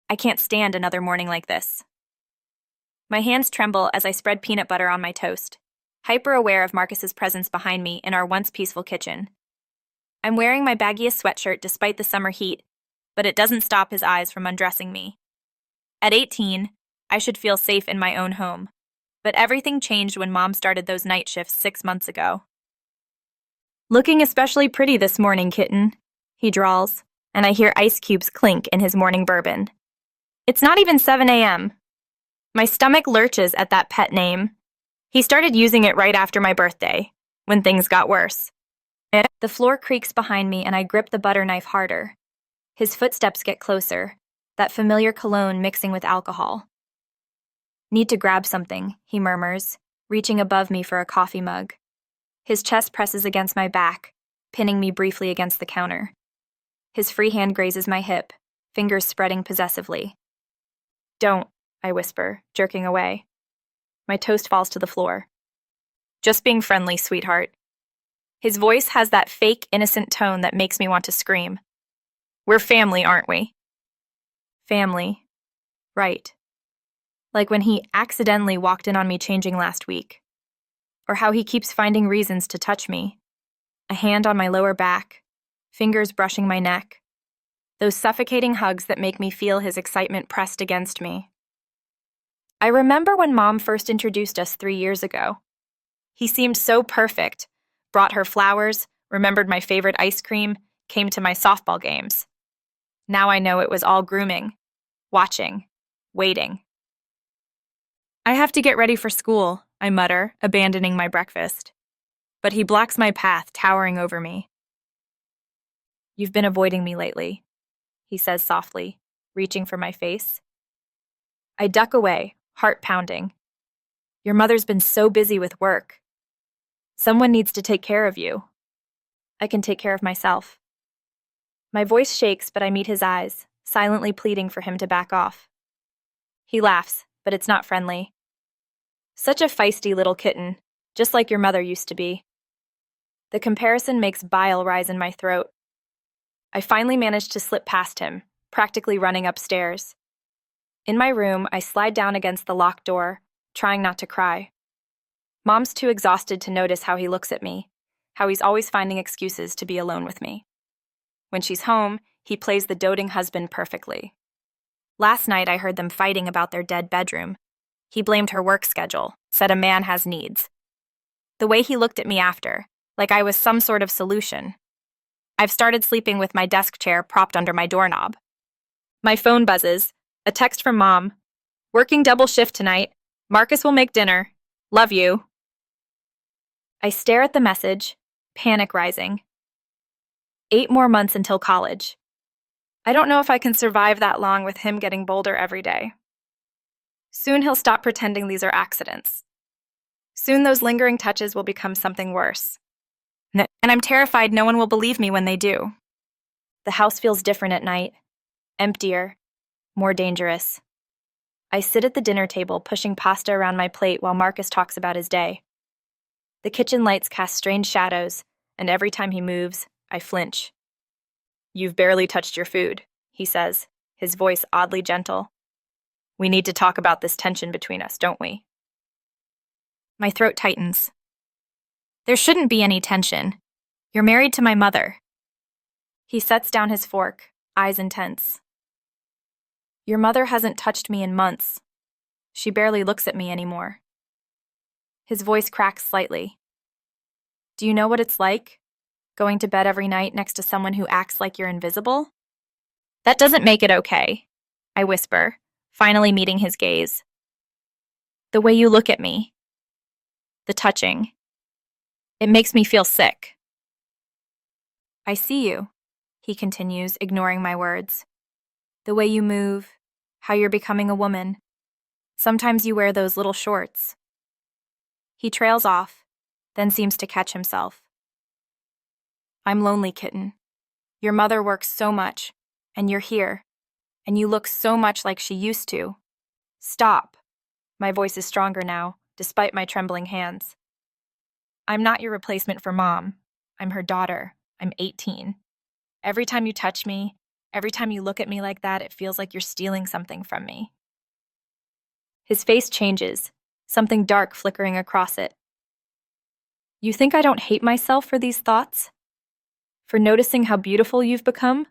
I can't stand another morning like this. My hands tremble as I spread peanut butter on my toast, hyper aware of Marcus's presence behind me in our once peaceful kitchen. I'm wearing my baggiest sweatshirt despite the summer heat, but it doesn't stop his eyes from undressing me. At 18, I should feel safe in my own home, but everything changed when Mom started those night shifts 6 months ago. "Looking especially pretty this morning, kitten," he drawls, and I hear ice cubes clink in his morning bourbon. It's not even 7 a.m. My stomach lurches at that pet name. He started using it right after my birthday, when things got worse. The floor creaks behind me and I grip the butter knife harder. His footsteps get closer, that familiar cologne mixing with alcohol. "Need to grab something," he murmurs, reaching above me for a coffee mug. His chest presses against my back, pinning me briefly against the counter. His free hand grazes my hip, fingers spreading possessively. "Don't," I whisper, jerking away. My toast falls to the floor. "Just being friendly, sweetheart." His voice has that fake, innocent tone that makes me want to scream. "We're family, aren't we?" Family. Right. Like when he accidentally walked in on me changing last week. Or how he keeps finding reasons to touch me. A hand on my lower back, fingers brushing my neck. Those suffocating hugs that make me feel his excitement pressed against me. I remember when Mom first introduced us 3 years ago. He seemed so perfect, brought her flowers, remembered my favorite ice cream, came to my softball games. Now I know it was all grooming, watching, waiting. "I have to get ready for school," I mutter, abandoning my breakfast. But he blocks my path, towering over me. "You've been avoiding me lately," he says softly, reaching for my face. I duck away, heart pounding. "Your mother's been so busy with work. Someone needs to take care of you. I can take care of myself." My voice shakes, but I meet his eyes, silently pleading for him to back off. He laughs, but it's not friendly. "Such a feisty little kitten, just like your mother used to be." The comparison makes bile rise in my throat. I finally manage to slip past him, practically running upstairs. In my room, I slide down against the locked door, trying not to cry. Mom's too exhausted to notice how he looks at me, how he's always finding excuses to be alone with me. When she's home, he plays the doting husband perfectly. Last night, I heard them fighting about their dead bedroom. He blamed her work schedule, said a man has needs. The way he looked at me after, like I was some sort of solution. I've started sleeping with my desk chair propped under my doorknob. My phone buzzes, a text from Mom. "Working double shift tonight. Marcus will make dinner. Love you." I stare at the message, panic rising. 8 more months until college. I don't know if I can survive that long with him getting bolder every day. Soon he'll stop pretending these are accidents. Soon those lingering touches will become something worse. And I'm terrified no one will believe me when they do. The house feels different at night. Emptier. More dangerous. I sit at the dinner table pushing pasta around my plate while Marcus talks about his day. The kitchen lights cast strange shadows, and every time he moves, I flinch. "You've barely touched your food," he says, his voice oddly gentle. "We need to talk about this tension between us, don't we?" My throat tightens. "There shouldn't be any tension. You're married to my mother." He sets down his fork, eyes intense. "Your mother hasn't touched me in months. She barely looks at me anymore." His voice cracks slightly. "Do you know what it's like? Going to bed every night next to someone who acts like you're invisible?" "That doesn't make it okay," I whisper, finally meeting his gaze. "The way you look at me. The touching. It makes me feel sick." "I see you," he continues, ignoring my words. "The way you move, how you're becoming a woman. Sometimes you wear those little shorts." He trails off, then seems to catch himself. "I'm lonely, kitten. Your mother works so much, and you're here, and you look so much like she used to. Stop." My voice is stronger now, despite my trembling hands. "I'm not your replacement for Mom. I'm her daughter. I'm 18. Every time you touch me, Every time you look at me like that, it feels like you're stealing something from me. His face changes, something dark flickering across it. You think I don't hate myself for these thoughts? For noticing how beautiful you've become?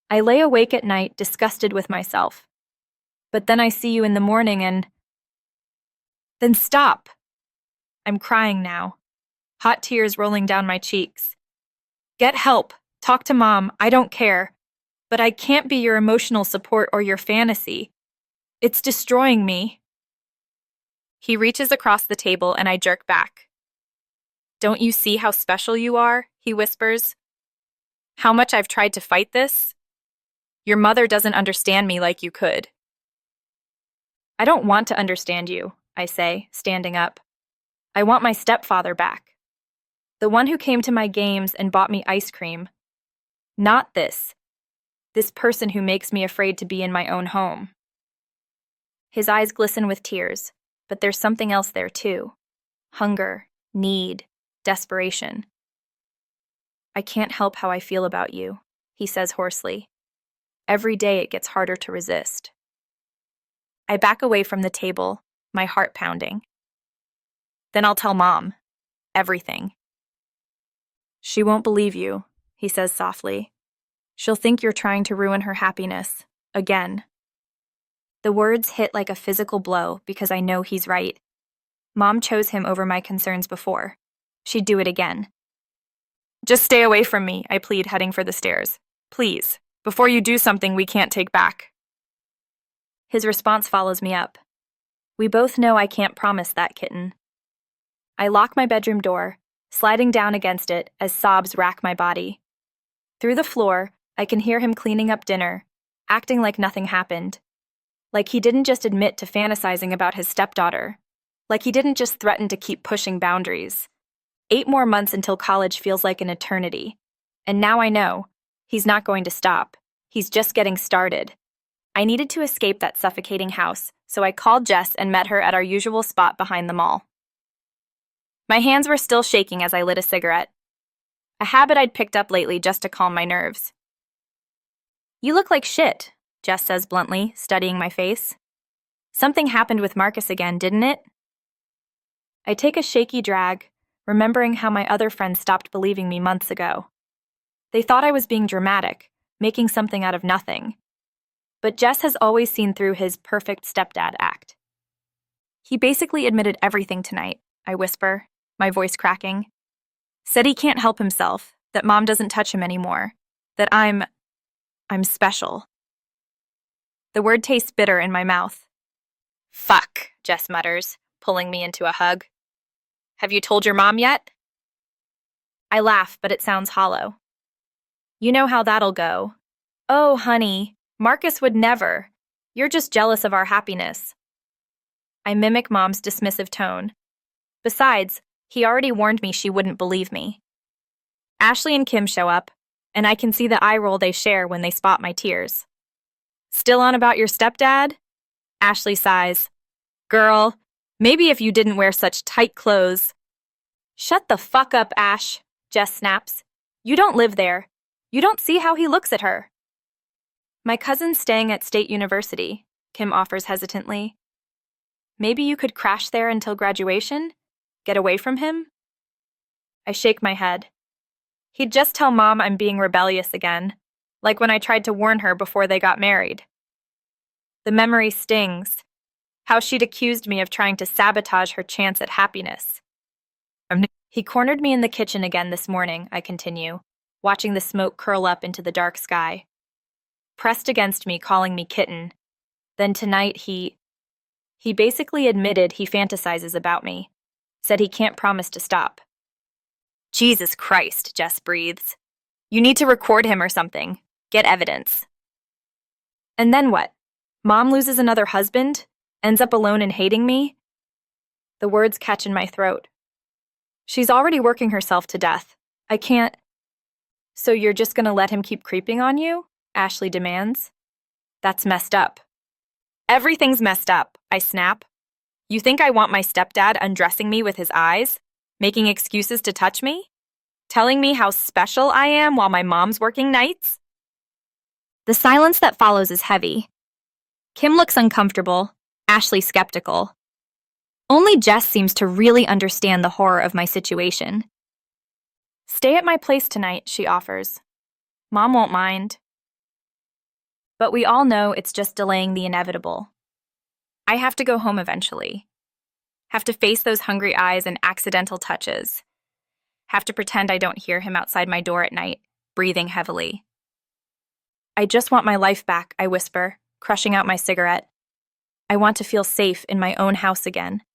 I lay awake at night, disgusted with myself. But then I see you in the morning and... Then stop! I'm crying now, hot tears rolling down my cheeks. Get help. Talk to Mom. I don't care. But I can't be your emotional support or your fantasy. It's destroying me. He reaches across the table and I jerk back. Don't you see how special you are? He whispers. How much I've tried to fight this? Your mother doesn't understand me like you could. I don't want to understand you, I say, standing up. I want my stepfather back. The one who came to my games and bought me ice cream. Not this. This person who makes me afraid to be in my own home. His eyes glisten with tears, but there's something else there too. Hunger, need, desperation. I can't help how I feel about you, he says hoarsely. Every day it gets harder to resist. I back away from the table, my heart pounding. Then I'll tell Mom. Everything. She won't believe you, he says softly. She'll think you're trying to ruin her happiness. Again. The words hit like a physical blow because I know he's right. Mom chose him over my concerns before. She'd do it again. Just stay away from me, I plead, heading for the stairs. Please, before you do something we can't take back. His response follows me up. We both know I can't promise that, kitten. I lock my bedroom door, sliding down against it as sobs rack my body. Through the floor, I can hear him cleaning up dinner, acting like nothing happened. Like he didn't just admit to fantasizing about his stepdaughter. Like he didn't just threaten to keep pushing boundaries. 8 more months until college feels like an eternity. And now I know, he's not going to stop. He's just getting started. I needed to escape that suffocating house, so I called Jess and met her at our usual spot behind the mall. My hands were still shaking as I lit a cigarette. A habit I'd picked up lately just to calm my nerves. You look like shit, Jess says bluntly, studying my face. Something happened with Marcus again, didn't it? I take a shaky drag, remembering how my other friends stopped believing me months ago. They thought I was being dramatic, making something out of nothing. But Jess has always seen through his perfect stepdad act. He basically admitted everything tonight, I whisper, my voice cracking. Said he can't help himself, that Mom doesn't touch him anymore, that I'm special. The word tastes bitter in my mouth. Fuck, Jess mutters, pulling me into a hug. Have you told your mom yet? I laugh, but it sounds hollow. You know how that'll go. Oh, honey, Marcus would never. You're just jealous of our happiness. I mimic Mom's dismissive tone. Besides, he already warned me she wouldn't believe me. Ashley and Kim show up, and I can see the eye roll they share when they spot my tears. Still on about your stepdad? Ashley sighs. Girl, maybe if you didn't wear such tight clothes. Shut the fuck up, Ash, Jess snaps. You don't live there. You don't see how he looks at her. My cousin's staying at State University, Kim offers hesitantly. Maybe you could crash there until graduation? Get away from him? I shake my head. He'd just tell Mom I'm being rebellious again, like when I tried to warn her before they got married. The memory stings. How she'd accused me of trying to sabotage her chance at happiness. He cornered me in the kitchen again this morning, I continue, watching the smoke curl up into the dark sky. Pressed against me, calling me kitten. Then tonight he basically admitted he fantasizes about me. Said he can't promise to stop. Jesus Christ, Jess breathes. You need to record him or something. Get evidence. And then what? Mom loses another husband? Ends up alone and hating me? The words catch in my throat. She's already working herself to death. I can't... So you're just gonna let him keep creeping on you? Ashley demands. That's messed up. Everything's messed up, I snap. You think I want my stepdad undressing me with his eyes? Making excuses to touch me? Telling me how special I am while my mom's working nights? The silence that follows is heavy. Kim looks uncomfortable, Ashley skeptical. Only Jess seems to really understand the horror of my situation. "Stay at my place tonight," she offers. "Mom won't mind." But we all know it's just delaying the inevitable. I have to go home eventually. Have to face those hungry eyes and accidental touches. Have to pretend I don't hear him outside my door at night, breathing heavily. "I just want my life back," I whisper, crushing out my cigarette. "I want to feel safe in my own house again."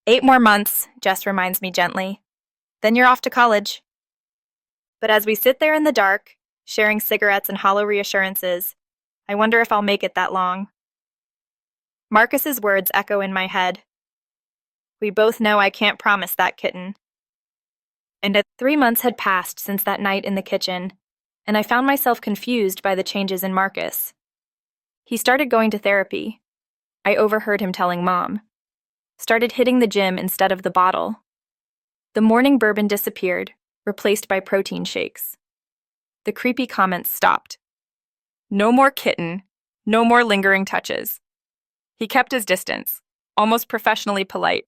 8 more months, Jess reminds me gently. "Then you're off to college." But as we sit there in the dark, sharing cigarettes and hollow reassurances, I wonder if I'll make it that long. Marcus's words echo in my head. We both know I can't promise that, kitten. And 3 months had passed since that night in the kitchen, and I found myself confused by the changes in Marcus. He started going to therapy. I overheard him telling Mom. Started hitting the gym instead of the bottle. The morning bourbon disappeared, replaced by protein shakes. The creepy comments stopped. No more kitten, no more lingering touches. He kept his distance, almost professionally polite.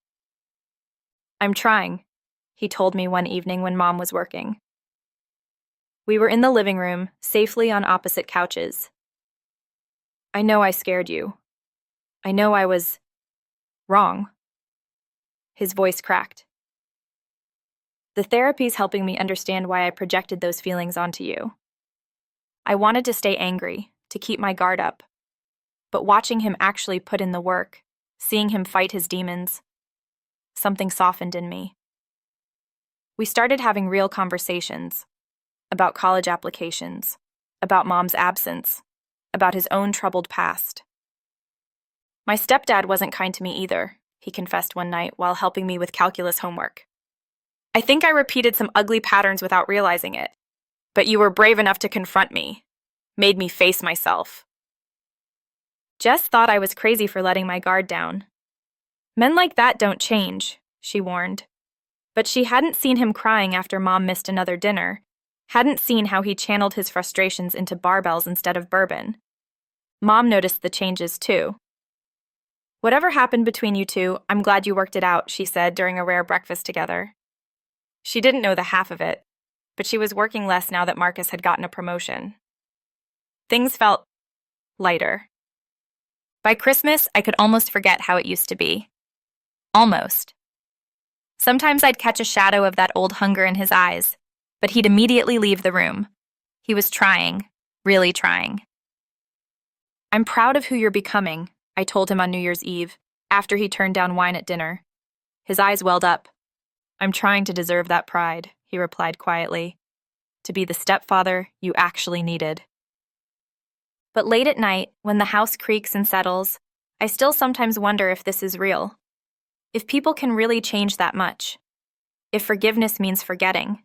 "I'm trying," he told me one evening when Mom was working. We were in the living room, safely on opposite couches. "I know I scared you. I know I was wrong." His voice cracked. "The therapy's helping me understand why I projected those feelings onto you. I wanted to stay angry, to keep my guard up. But watching him actually put in the work, seeing him fight his demons, something softened in me. We started having real conversations about college applications, about Mom's absence, about his own troubled past. My stepdad wasn't kind to me either," he confessed one night while helping me with calculus homework. "I think I repeated some ugly patterns without realizing it. But you were brave enough to confront me, made me face myself." Jess thought I was crazy for letting my guard down. "Men like that don't change," she warned. But she hadn't seen him crying after Mom missed another dinner, hadn't seen how he channeled his frustrations into barbells instead of bourbon. Mom noticed the changes too. "Whatever happened between you two, I'm glad you worked it out," she said during a rare breakfast together. She didn't know the half of it, but she was working less now that Marcus had gotten a promotion. Things felt lighter. By Christmas, I could almost forget how it used to be. Almost. Sometimes I'd catch a shadow of that old hunger in his eyes, but he'd immediately leave the room. He was trying, really trying. "I'm proud of who you're becoming," I told him on New Year's Eve, after he turned down wine at dinner. His eyes welled up. "I'm trying to deserve that pride," he replied quietly. "To be the stepfather you actually needed." But late at night, when the house creaks and settles, I still sometimes wonder if this is real. If people can really change that much. If forgiveness means forgetting.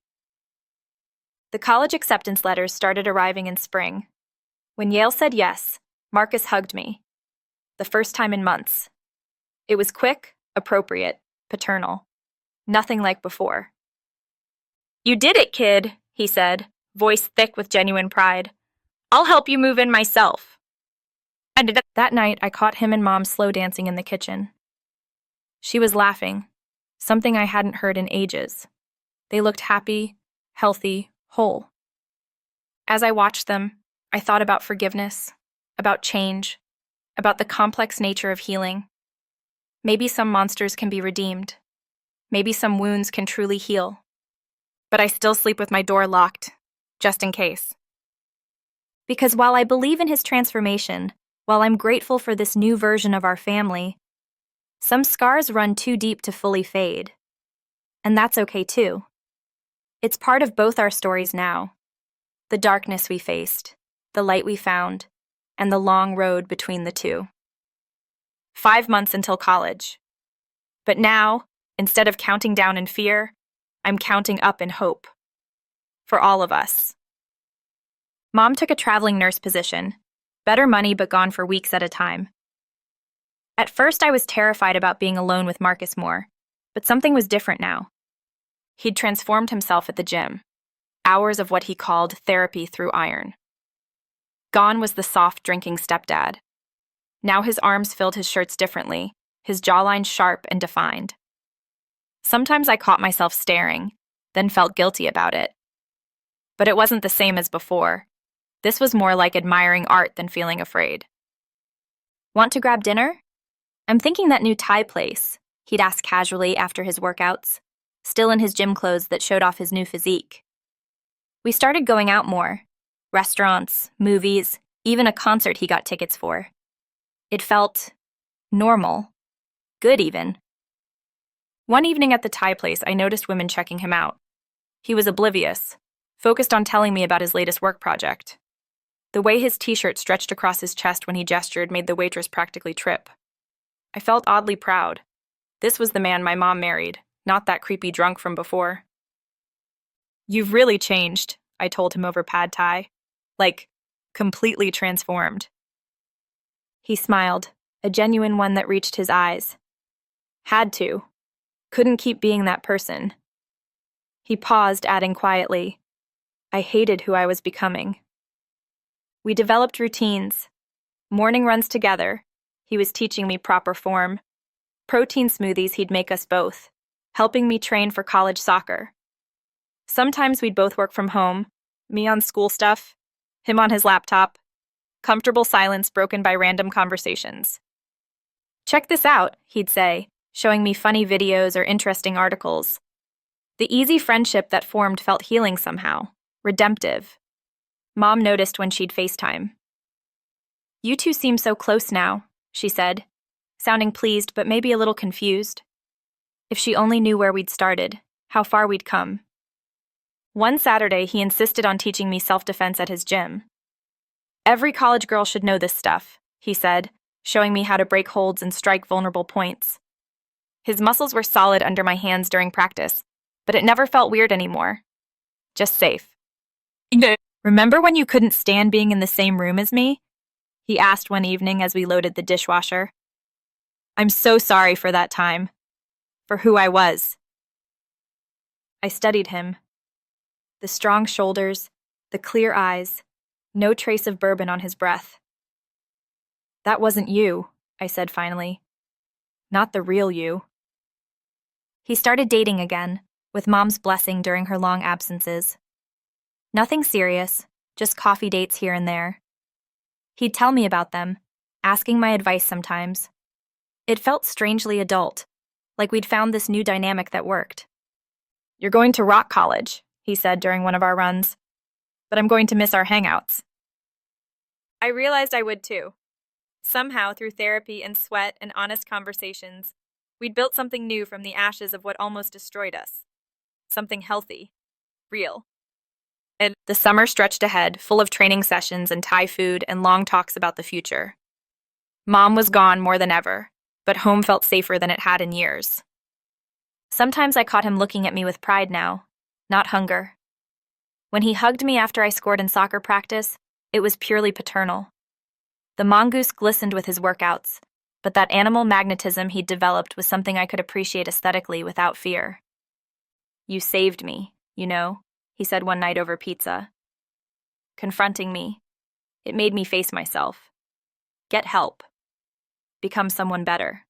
The college acceptance letters started arriving in spring. When Yale said yes, Marcus hugged me. The first time in months. It was quick, appropriate, paternal. Nothing like before. "You did it, kid," he said, voice thick with genuine pride. "I'll help you move in myself." And that night, I caught him and Mom slow dancing in the kitchen. She was laughing, something I hadn't heard in ages. They looked happy, healthy, whole. As I watched them, I thought about forgiveness, about change, about the complex nature of healing. Maybe some monsters can be redeemed. Maybe some wounds can truly heal. But I still sleep with my door locked, just in case. Because while I believe in his transformation, while I'm grateful for this new version of our family, some scars run too deep to fully fade. And that's okay too. It's part of both our stories now. The darkness we faced, the light we found, and the long road between the two. 5 months until college. But now, instead of counting down in fear, I'm counting up in hope. For all of us. Mom took a traveling nurse position. Better money but gone for weeks at a time. At first I was terrified about being alone with Marcus more, but something was different now. He'd transformed himself at the gym. Hours of what he called therapy through iron. Gone was the soft, drinking stepdad. Now his arms filled his shirts differently, his jawline sharp and defined. Sometimes I caught myself staring, then felt guilty about it. But it wasn't the same as before. This was more like admiring art than feeling afraid. Want to grab dinner? I'm thinking that new Thai place, he'd ask casually after his workouts, still in his gym clothes that showed off his new physique. We started going out more. Restaurants, movies, even a concert he got tickets for. It felt normal. Good even. One evening at the Thai place, I noticed women checking him out. He was oblivious, focused on telling me about his latest work project. The way his t-shirt stretched across his chest when he gestured made the waitress practically trip. I felt oddly proud. This was the man my mom married, not that creepy drunk from before. You've really changed, I told him over pad thai. Like, completely transformed. He smiled, a genuine one that reached his eyes. Had to. Couldn't keep being that person. He paused, adding quietly, I hated who I was becoming. We developed routines. Morning runs together. He was teaching me proper form. Protein smoothies he'd make us both, helping me train for college soccer. Sometimes we'd both work from home, me on school stuff, him on his laptop. Comfortable silence broken by random conversations. Check this out, he'd say, showing me funny videos or interesting articles. The easy friendship that formed felt healing somehow, redemptive. Mom noticed when she'd FaceTime. You two seem so close now, she said, sounding pleased but maybe a little confused. If she only knew where we'd started, how far we'd come. One Saturday, he insisted on teaching me self-defense at his gym. Every college girl should know this stuff, he said, showing me how to break holds and strike vulnerable points. His muscles were solid under my hands during practice, but it never felt weird anymore. Just safe. Remember when you couldn't stand being in the same room as me? He asked one evening as we loaded the dishwasher. I'm so sorry for that time. For who I was. I studied him. The strong shoulders, the clear eyes, no trace of bourbon on his breath. That wasn't you, I said finally. Not the real you. He started dating again, with Mom's blessing during her long absences. Nothing serious, just coffee dates here and there. He'd tell me about them, asking my advice sometimes. It felt strangely adult, like we'd found this new dynamic that worked. You're going to rock college, he said during one of our runs, but I'm going to miss our hangouts. I realized I would too. Somehow, through therapy and sweat and honest conversations, we'd built something new from the ashes of what almost destroyed us. Something healthy. Real. And the summer stretched ahead, full of training sessions and Thai food and long talks about the future. Mom was gone more than ever, but home felt safer than it had in years. Sometimes I caught him looking at me with pride now, not hunger. When he hugged me after I scored in soccer practice, it was purely paternal. The mongoose glistened with his workouts, but that animal magnetism he'd developed was something I could appreciate aesthetically without fear. You saved me, you know, he said one night over pizza. Confronting me, it made me face myself. Get help. Become someone better.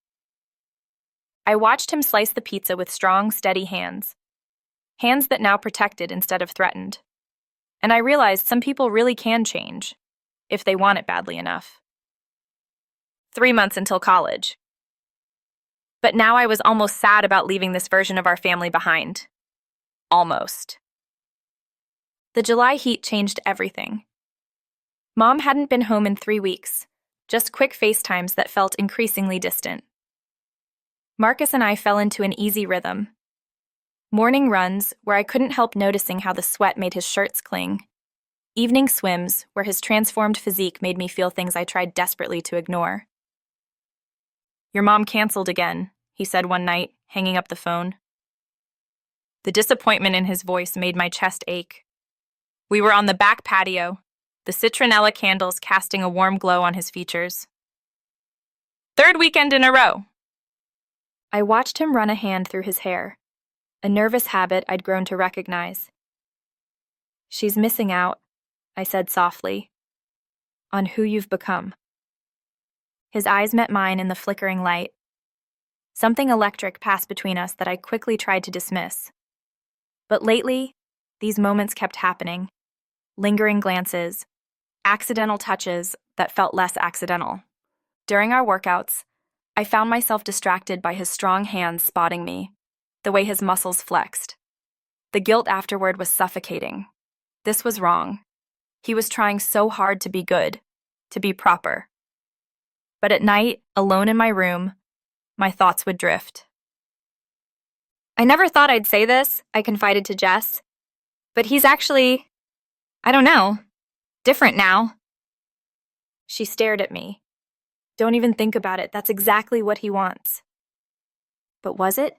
I watched him slice the pizza with strong, steady hands. Hands that now protected instead of threatened. And I realized some people really can change, if they want it badly enough. 3 months until college. But now I was almost sad about leaving this version of our family behind. Almost. The July heat changed everything. Mom hadn't been home in 3 weeks, just quick FaceTimes that felt increasingly distant. Marcus and I fell into an easy rhythm. Morning runs, where I couldn't help noticing how the sweat made his shirts cling. Evening swims, where his transformed physique made me feel things I tried desperately to ignore. Your mom canceled again, he said one night, hanging up the phone. The disappointment in his voice made my chest ache. We were on the back patio, the citronella candles casting a warm glow on his features. 3rd weekend in a row. I watched him run a hand through his hair, a nervous habit I'd grown to recognize. She's missing out, I said softly. on who you've become. His eyes met mine in the flickering light. Something electric passed between us that I quickly tried to dismiss. But lately, these moments kept happening. Lingering glances, accidental touches that felt less accidental. During our workouts, I found myself distracted by his strong hands spotting me, the way his muscles flexed. The guilt afterward was suffocating. This was wrong. He was trying so hard to be good, to be proper. But at night, alone in my room, my thoughts would drift. I never thought I'd say this, I confided to Jess, but he's actually, I don't know, different now. She stared at me. Don't even think about it, that's exactly what he wants. But was it?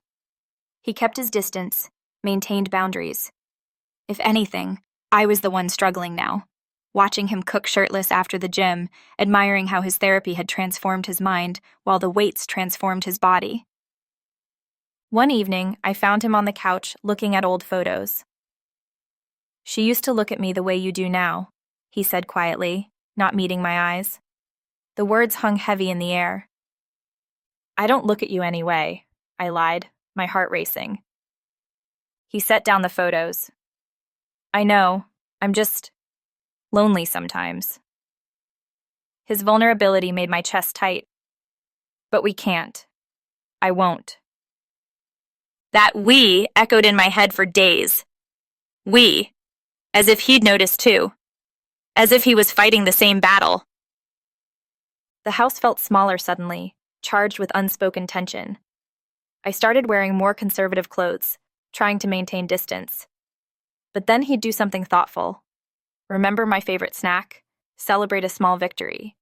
He kept his distance, maintained boundaries. If anything, I was the one struggling now, watching him cook shirtless after the gym, admiring how his therapy had transformed his mind while the weights transformed his body. One evening, I found him on the couch looking at old photos. "She used to look at me the way you do now," he said quietly, not meeting my eyes. The words hung heavy in the air. "I don't look at you anyway," I lied, my heart racing. He set down the photos. "I know, I'm just lonely sometimes." His vulnerability made my chest tight. "But we can't. I won't." That "we" echoed in my head for days. We, as if he'd noticed too. As if he was fighting the same battle. The house felt smaller suddenly, charged with unspoken tension. I started wearing more conservative clothes, trying to maintain distance. But then he'd do something thoughtful. Remember my favorite snack, celebrate a small victory.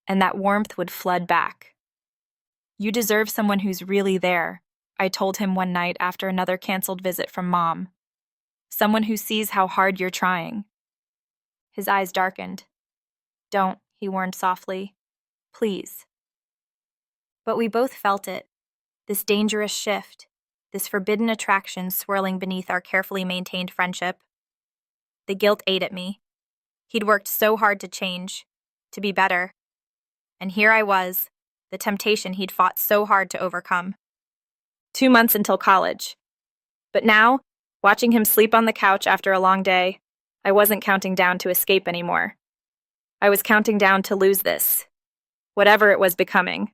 And that warmth would flood back. "You deserve someone who's really there," I told him one night after another canceled visit from Mom. "Someone who sees how hard you're trying." His eyes darkened. "Don't," he warned softly. "Please." But we both felt it, this dangerous shift, this forbidden attraction swirling beneath our carefully maintained friendship. The guilt ate at me. He'd worked so hard to change, to be better. And here I was, the temptation he'd fought so hard to overcome. 2 months until college. But now, watching him sleep on the couch after a long day, I wasn't counting down to escape anymore. I was counting down to lose this, whatever it was becoming.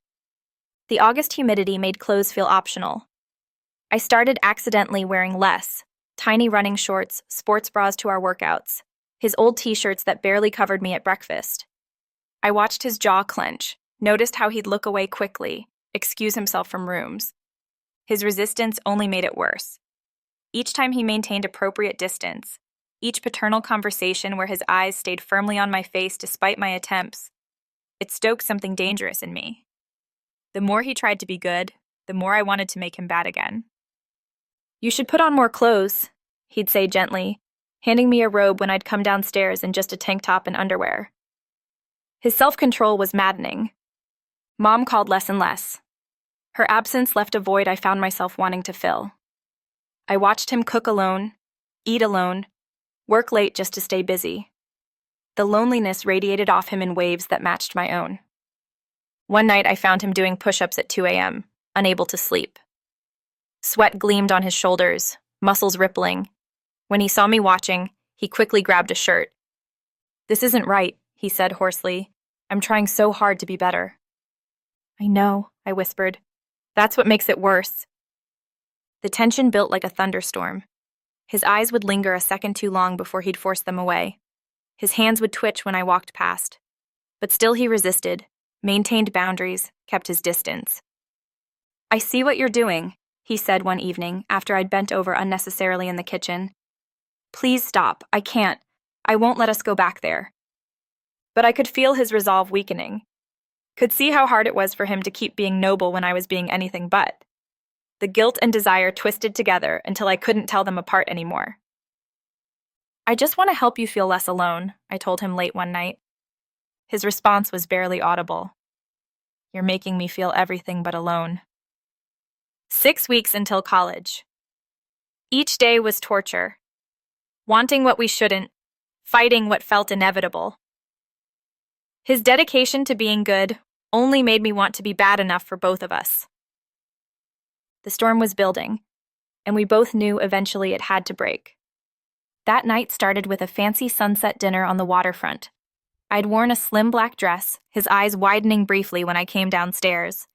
The August humidity made clothes feel optional. I started accidentally wearing less, tiny running shorts, sports bras to our workouts, his old t-shirts that barely covered me at breakfast. I watched his jaw clench, noticed how he'd look away quickly, excuse himself from rooms. His resistance only made it worse. Each time he maintained appropriate distance, each paternal conversation where his eyes stayed firmly on my face despite my attempts, it stoked something dangerous in me. The more he tried to be good, the more I wanted to make him bad again. "You should put on more clothes," he'd say gently, handing me a robe when I'd come downstairs in just a tank top and underwear. His self-control was maddening. Mom called less and less. Her absence left a void I found myself wanting to fill. I watched him cook alone, eat alone, work late just to stay busy. The loneliness radiated off him in waves that matched my own. One night I found him doing push-ups at 2 a.m., unable to sleep. Sweat gleamed on his shoulders, muscles rippling. When he saw me watching, he quickly grabbed a shirt. "This isn't right," he said hoarsely. "I'm trying so hard to be better." "I know," I whispered. "That's what makes it worse." The tension built like a thunderstorm. His eyes would linger a second too long before he'd force them away. His hands would twitch when I walked past. But still he resisted, maintained boundaries, kept his distance. "I see what you're doing," he said one evening after I'd bent over unnecessarily in the kitchen. "Please stop. I can't. I won't let us go back there." But I could feel his resolve weakening. Could see how hard it was for him to keep being noble when I was being anything but. The guilt and desire twisted together until I couldn't tell them apart anymore. "I just want to help you feel less alone," I told him late one night. His response was barely audible. "You're making me feel everything but alone." 6 weeks until college. Each day was torture. Wanting what we shouldn't, fighting what felt inevitable. His dedication to being good only made me want to be bad enough for both of us. The storm was building, and we both knew eventually it had to break. That night started with a fancy sunset dinner on the waterfront. I'd worn a slim black dress, his eyes widening briefly when I came downstairs.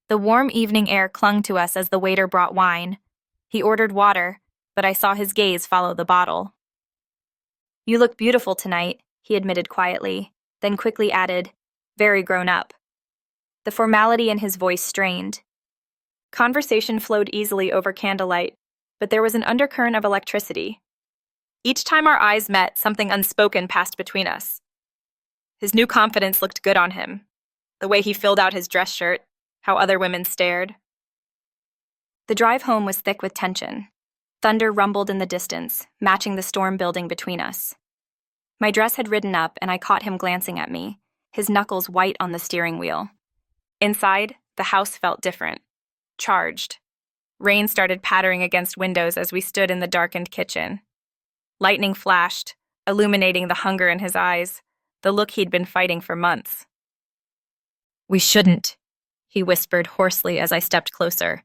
The warm evening air clung to us as the waiter brought wine. He ordered water, but I saw his gaze follow the bottle. "You look beautiful tonight," he admitted quietly, then quickly added, "Very grown up." The formality in his voice strained. Conversation flowed easily over candlelight, but there was an undercurrent of electricity. Each time our eyes met, something unspoken passed between us. His new confidence looked good on him. The way he filled out his dress shirt, how other women stared. The drive home was thick with tension. Thunder rumbled in the distance, matching the storm building between us. My dress had ridden up, and I caught him glancing at me, his knuckles white on the steering wheel. Inside, the house felt different. Charged. Rain started pattering against windows as we stood in the darkened kitchen. Lightning flashed, illuminating the hunger in his eyes, the look he'd been fighting for months. "We shouldn't," he whispered hoarsely as I stepped closer.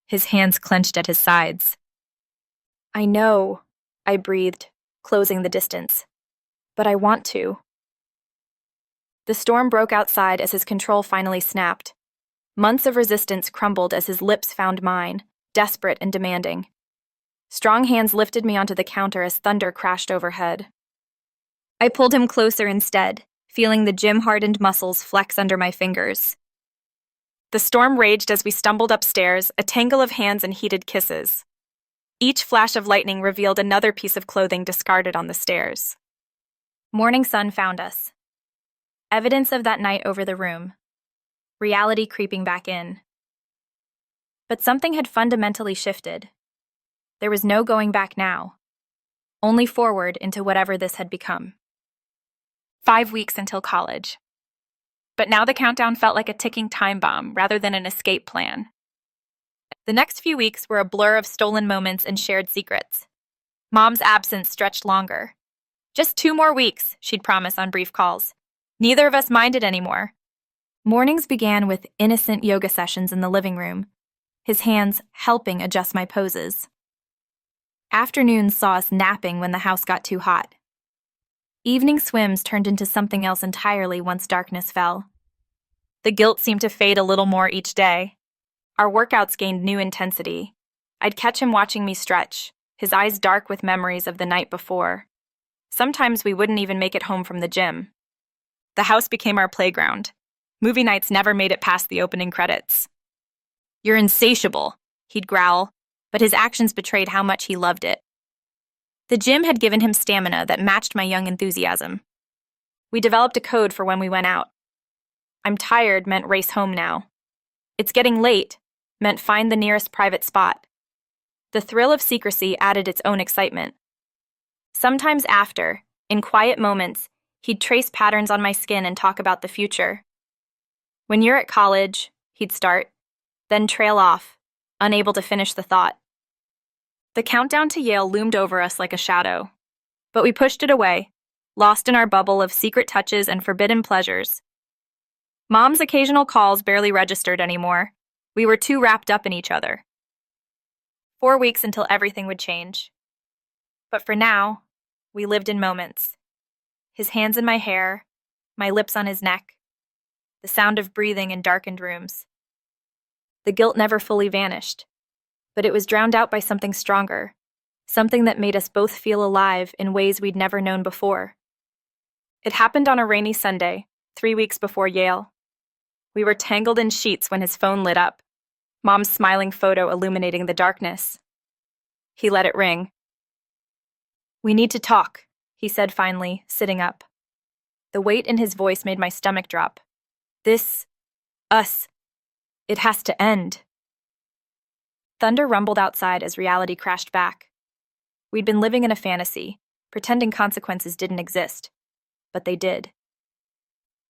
His hands clenched at his sides. "I know," I breathed, closing the distance. "But I want to." The storm broke outside as his control finally snapped. Months of resistance crumbled as his lips found mine, desperate and demanding. Strong hands lifted me onto the counter as thunder crashed overhead. I pulled him closer instead, feeling the gym-hardened muscles flex under my fingers. The storm raged as we stumbled upstairs, a tangle of hands and heated kisses. Each flash of lightning revealed another piece of clothing discarded on the stairs. Morning sun found us. Evidence of that night over the room. Reality creeping back in. But something had fundamentally shifted. There was no going back now. Only forward into whatever this had become. 5 weeks until college. But now the countdown felt like a ticking time bomb rather than an escape plan. The next few weeks were a blur of stolen moments and shared secrets. Mom's absence stretched longer. "Just 2 more weeks," she'd promise on brief calls. Neither of us minded anymore. Mornings began with innocent yoga sessions in the living room, his hands helping adjust my poses. Afternoons saw us napping when the house got too hot. Evening swims turned into something else entirely once darkness fell. The guilt seemed to fade a little more each day. Our workouts gained new intensity. I'd catch him watching me stretch, his eyes dark with memories of the night before. Sometimes we wouldn't even make it home from the gym. The house became our playground. Movie nights never made it past the opening credits. "You're insatiable," he'd growl, but his actions betrayed how much he loved it. The gym had given him stamina that matched my young enthusiasm. We developed a code for when we went out. "I'm tired" meant race home now. "It's getting late" meant find the nearest private spot. The thrill of secrecy added its own excitement. Sometimes after, in quiet moments, he'd trace patterns on my skin and talk about the future. "When you're at college," he'd start, then trail off, unable to finish the thought. The countdown to Yale loomed over us like a shadow. But we pushed it away, lost in our bubble of secret touches and forbidden pleasures. Mom's occasional calls barely registered anymore. We were too wrapped up in each other. 4 weeks until everything would change. But for now, we lived in moments. His hands in my hair, my lips on his neck, the sound of breathing in darkened rooms. The guilt never fully vanished, but it was drowned out by something stronger, something that made us both feel alive in ways we'd never known before. It happened on a rainy Sunday, 3 weeks before Yale. We were tangled in sheets when his phone lit up, Mom's smiling photo illuminating the darkness. He let it ring. "We need to talk," he said finally, sitting up. The weight in his voice made my stomach drop. Us, it has to end." Thunder rumbled outside as reality crashed back. We'd been living in a fantasy, pretending consequences didn't exist. But they did.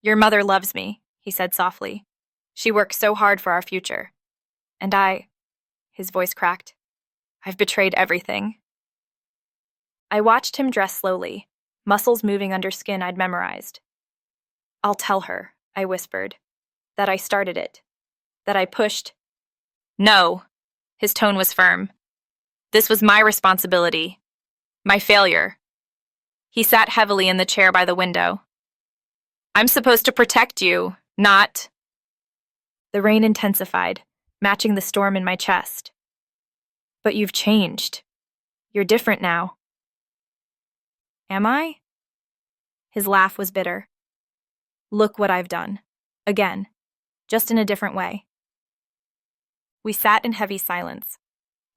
"Your mother loves me," he said softly. "She worked so hard for our future. And his voice cracked, "I've betrayed everything." I watched him dress slowly, muscles moving under skin I'd memorized. I'll tell her, I whispered, that I started it, that I pushed. No, his tone was firm. This was my responsibility, my failure. He sat heavily in the chair by the window. I'm supposed to protect you, not. The rain intensified, matching the storm in my chest. But you've changed. You're different now. Am I? His laugh was bitter. Look what I've done. Again, just in a different way. We sat in heavy silence,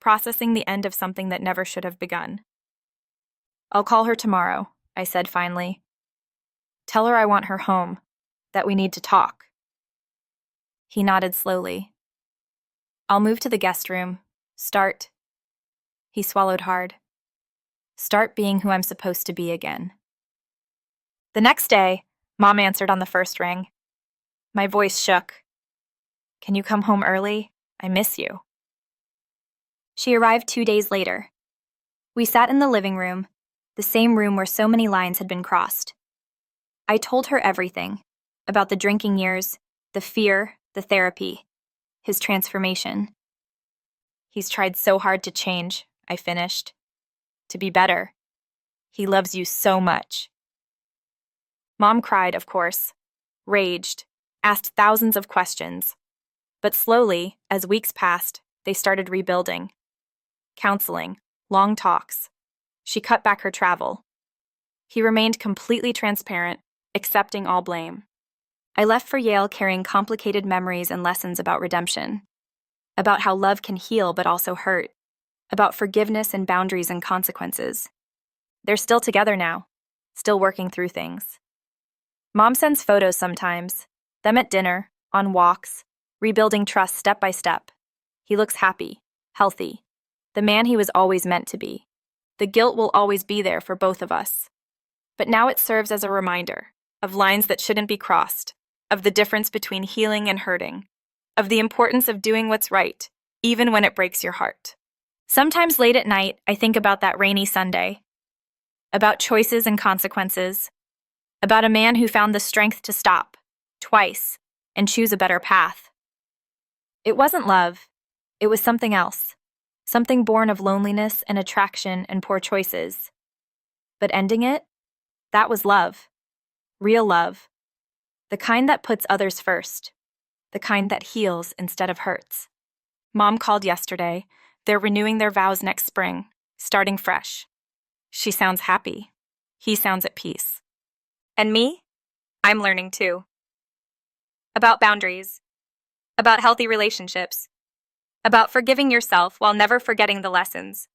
processing the end of something that never should have begun. I'll call her tomorrow, I said finally. Tell her I want her home, that we need to talk. He nodded slowly. I'll move to the guest room. He swallowed hard. Start being who I'm supposed to be again. The next day, Mom answered on the first ring. My voice shook. Can you come home early? I miss you. She arrived 2 days later. We sat in the living room, the same room where so many lines had been crossed. I told her everything, about the drinking years, the fear, the therapy, his transformation. He's tried so hard to change, I finished. To be better. He loves you so much. Mom cried, of course, raged, asked thousands of questions. But slowly, as weeks passed, they started rebuilding. Counseling, long talks. She cut back her travel. He remained completely transparent, accepting all blame. I left for Yale carrying complicated memories and lessons about redemption, about how love can heal but also hurt, about forgiveness and boundaries and consequences. They're still together now, still working through things. Mom sends photos sometimes, them at dinner, on walks, rebuilding trust step by step. He looks happy, healthy, the man he was always meant to be. The guilt will always be there for both of us. But now it serves as a reminder of lines that shouldn't be crossed, of the difference between healing and hurting, of the importance of doing what's right, even when it breaks your heart. Sometimes late at night, I think about that rainy Sunday, about choices and consequences, about a man who found the strength to stop, twice, and choose a better path. It wasn't love. It was something else, something born of loneliness and attraction and poor choices. But ending it, that was love. Real love. The kind that puts others first. The kind that heals instead of hurts. Mom called yesterday. They're renewing their vows next spring, starting fresh. She sounds happy. He sounds at peace. And me? I'm learning too. About boundaries. About healthy relationships. About forgiving yourself while never forgetting the lessons.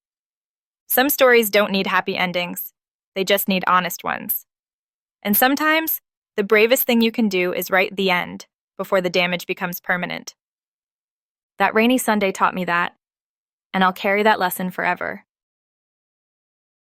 Some stories don't need happy endings. They just need honest ones. And sometimes, the bravest thing you can do is write the end before the damage becomes permanent. That rainy Sunday taught me that, and I'll carry that lesson forever.